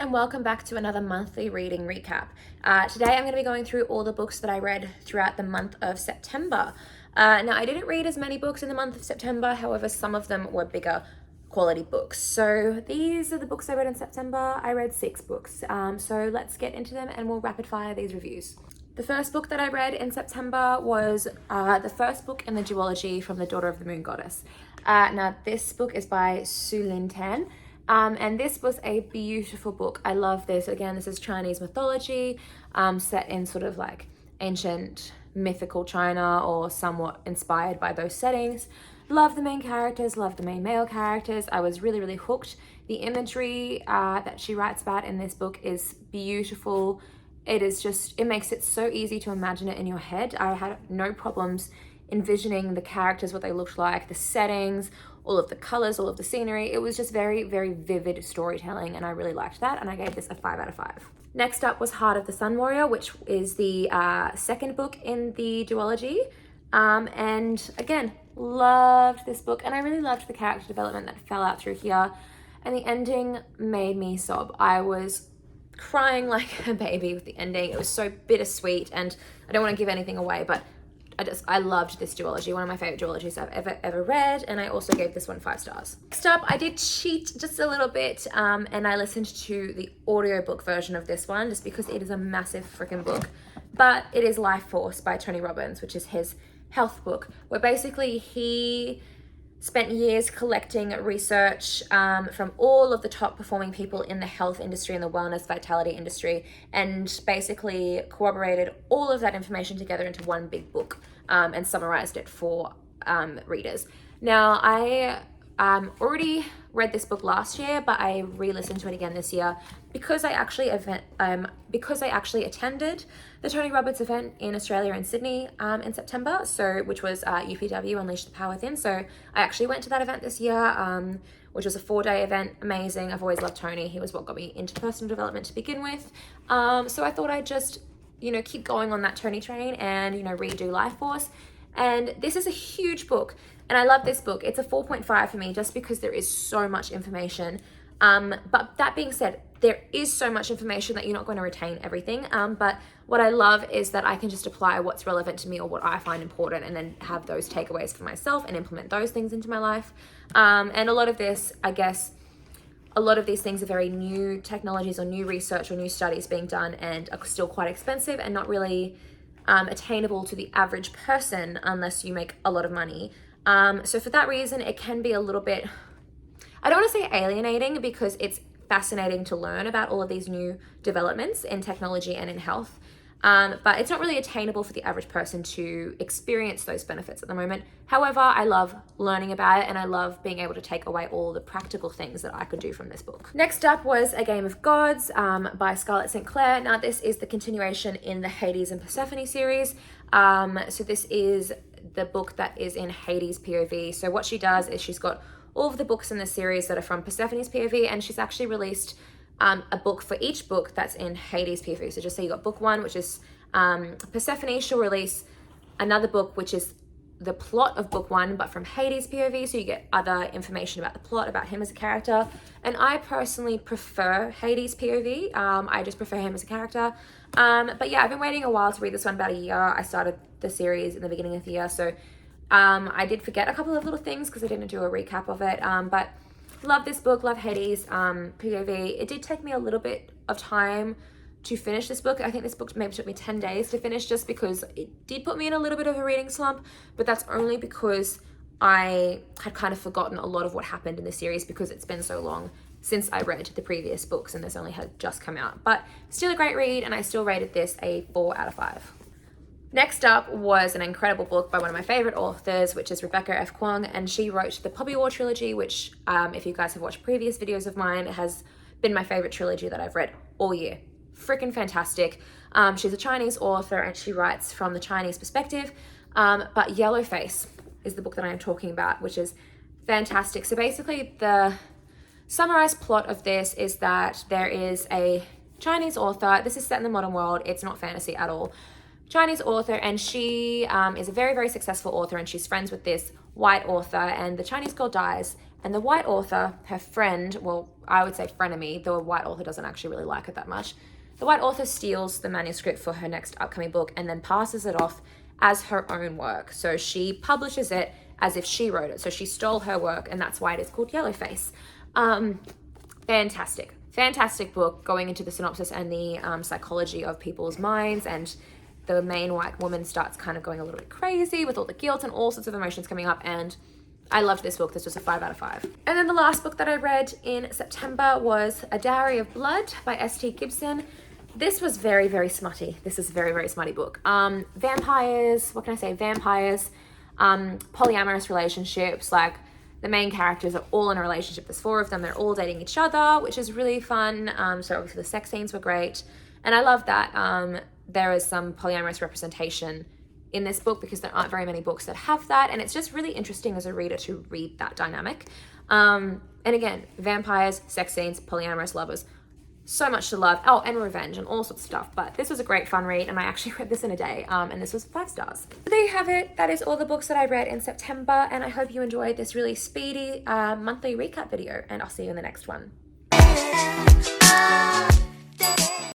and welcome back to another monthly reading recap. Today I'm going to be going through all the books that I read throughout the month of September. Now, I didn't read as many books in the month of September, however, some of them were bigger quality books. So these are the books I read in September. I read 6 books. So let's get into them and we'll rapid fire these reviews. The first book that I read in September was the first book in the duology from The Daughter of the Moon Goddess. Now, this book is by Su Lin Tan. And this was a beautiful book. I love this. Again, this is Chinese mythology, set in sort of like ancient mythical China or somewhat inspired by those settings. Love the main characters, love the main male characters. I was really, really hooked. The imagery that she writes about in this book is beautiful. It makes it so easy to imagine it in your head. I had no problems envisioning the characters, what they looked like, the settings, all of the colors, all of the scenery. It was just very, very vivid storytelling, and I really liked that, and I gave this a 5 out of 5. Next up was Heart of the Sun Warrior, which is the second book in the duology. And again, loved this book, and I really loved the character development that fell out through here, and the ending made me sob. I was crying like a baby with the ending. It was so bittersweet, and I don't want to give anything away, but I loved this duology, one of my favorite duologies I've ever read, and I also gave this one 5 stars. Next up, I did cheat just a little bit, and I listened to the audiobook version of this one just because it is a massive freaking book. But it is Life Force by Tony Robbins, which is his health book, where basically he spent years collecting research from all of the top performing people in the health industry and the wellness vitality industry, and basically corroborated all of that information together into one big book and summarized it for readers. Now, I already read this book last year, but I re-listened to it again this year because I actually attended the Tony Robbins event in Australia in Sydney in September, which was UPW Unleash the Power Within. So I actually went to that event this year, which was a 4-day event. Amazing. I've always loved Tony. He was what got me into personal development to begin with. So I thought I'd just keep going on that Tony train and redo Life Force. And this is a huge book, and I love this book. It's a 4.5 for me just because there is so much information. But that being said, there is so much information that you're not going to retain everything. But what I love is that I can just apply what's relevant to me or what I find important, and then have those takeaways for myself and implement those things into my life. And a lot of this, I guess, a lot of these things are very new technologies or new research or new studies being done and are still quite expensive and not really attainable to the average person unless you make a lot of money. So for that reason, it can be a little bit, I don't want to say alienating, because it's fascinating to learn about all of these new developments in technology and in health. But it's not really attainable for the average person to experience those benefits at the moment. However, I love learning about it, and I love being able to take away all the practical things that I could do from this book. Next up was A Game of Gods by Scarlett St. Clair. Now, this is the continuation in the Hades and Persephone series. So this is the book that is in Hades' POV. So what she does is she's got all of the books in the series that are from Persephone's POV, and she's actually released a book for each book that's in Hades' POV. So just say you got book 1, which is Persephone, she'll release another book which is the plot of book 1 but from Hades' POV, so you get other information about the plot, about him as a character. And I personally prefer Hades' POV. I just prefer him as a character. But yeah, I've been waiting a while to read this one, about a year. I started the series in the beginning of the year, so I did forget a couple of little things because I didn't do a recap of it, but love this book, love Hades POV. It did take me a little bit of time to finish this book. I think this book maybe took me 10 days to finish, just because it did put me in a little bit of a reading slump, but that's only because I had kind of forgotten a lot of what happened in the series because it's been so long since I read the previous books and this only had just come out. But still a great read, and I still rated this a 4 out of 5. Next up was an incredible book by one of my favorite authors, which is Rebecca F. Kuang, and she wrote the Poppy War trilogy, which if you guys have watched previous videos of mine, has been my favorite trilogy that I've read all year. Freaking fantastic. She's a Chinese author and she writes from the Chinese perspective, but Yellowface is the book that I am talking about, which is fantastic. So basically the summarized plot of this is that there is a Chinese author. This is set in the modern world. It's not fantasy at all. Chinese author, and she is a very, very successful author, and she's friends with this white author, and the Chinese girl dies, and the white author, her friend, well, I would say frenemy, the white author doesn't actually really like it that much. The white author steals the manuscript for her next upcoming book and then passes it off as her own work. So she publishes it as if she wrote it. So she stole her work, and that's why it is called Yellowface. Fantastic book, going into the synopsis and the psychology of people's minds, and the main white woman starts kind of going a little bit crazy with all the guilt and all sorts of emotions coming up, and I loved this book. This was a 5 out of 5. And then the last book that I read in September was A Dowry of Blood by S.T. Gibson. This was very, very smutty. This is a very, very smutty book. Vampires, what can I say? Vampires, polyamorous relationships, like the main characters are all in a relationship. There's 4 of them. They're all dating each other, which is really fun. So obviously the sex scenes were great. And I love that there is some polyamorous representation in this book, because there aren't very many books that have that. And it's just really interesting as a reader to read that dynamic. And again, vampires, sex scenes, polyamorous lovers, so much to love. Oh, and revenge and all sorts of stuff. But this was a great fun read, and I actually read this in a day, and this was 5 stars. So there you have it. That is all the books that I read in September, and I hope you enjoyed this really speedy monthly recap video, and I'll see you in the next one.